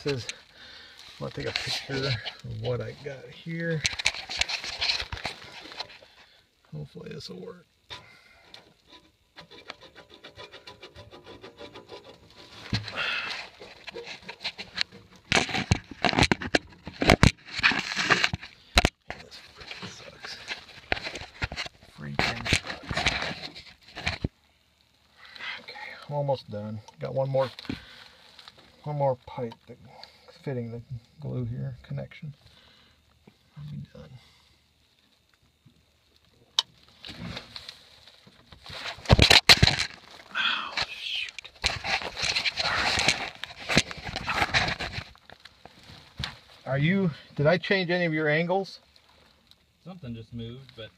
this is, I'm gonna take a picture of what I got here. Hopefully this will work. I'm almost done. Got one more pipe that's fitting the glue here connection. I'll be done. Oh shoot! Are you? Did I change any of your angles? Something just moved, but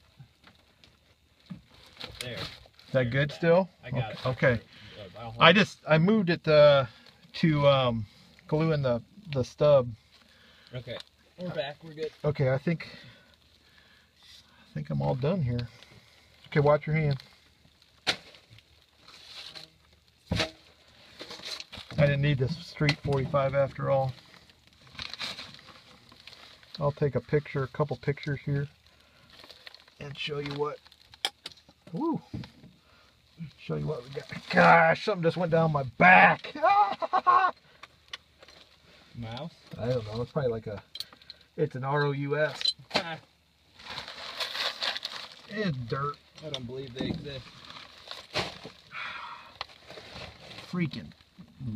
there. Is that good still? I got it. Okay. I moved it to glue in the stub. Okay. We're back. We're good. Okay, I think I'm all done here. Okay, watch your hand. I didn't need this Street 45 after all. I'll take a picture, a couple pictures here, and show you what. Woo! Show you what we got. Gosh, something just went down my back. Mouse? I don't know. It's probably like it's an ROUS. It's dirt. I don't believe they exist. Freaking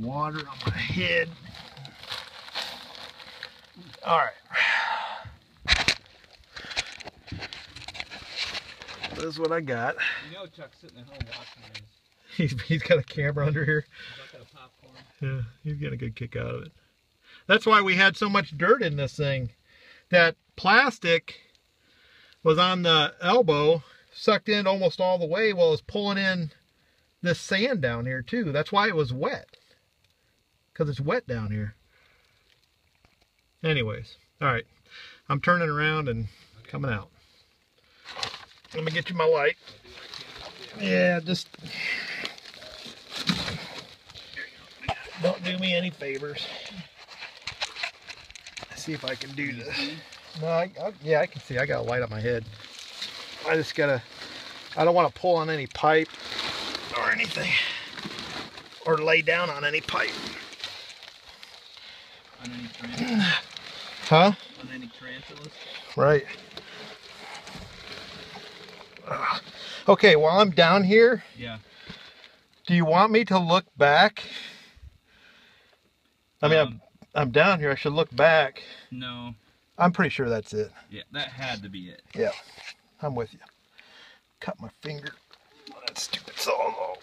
water on my head. All right. This is what I got. You know Chuck's sitting at home watching this. He's got a camera under here. Bucket of popcorn. Yeah, he's getting a good kick out of it. That's why we had so much dirt in this thing. That plastic was on the elbow, sucked in almost all the way while it was pulling in this sand down here too. That's why it was wet. Because it's wet down here. Anyways, all right. I'm turning around and coming out. Let me get you my light. Yeah, just don't do me any favors. Let's see if I can do this. No, yeah, I can see. I got a light on my head. I don't want to pull on any pipe or anything, or lay down on any pipe. On any tarantulas? Huh? On any tarantulas? Right. Okay, while I'm down here, yeah. Do you want me to look back? I mean, I'm down here. I should look back. No. I'm pretty sure that's it. Yeah, that had to be it. Yeah, I'm with you. Cut my finger. That stupid saw.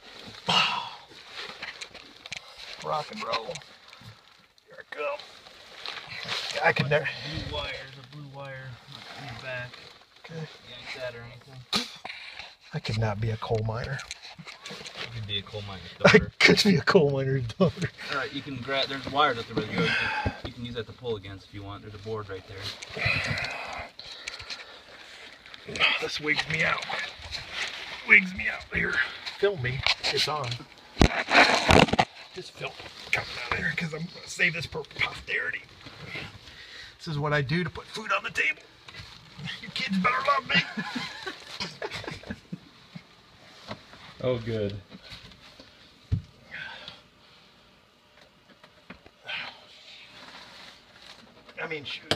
Rock and roll. Here I go. I could never. Blue wire. There's a blue wire in the back. Okay. Yank that or anything. I could not be a coal miner. You could be a coal miner's I daughter. could be a coal miner's daughter. All right, you can grab. There's wires up there. You can use that to pull against if you want. There's a board right there. This wigs me out. Wigs me out here. Film me. It's on. Just film coming out here because I'm going to save this for posterity. This is what I do to put food on the table. You kids better love me. Oh, good. I mean, shoot.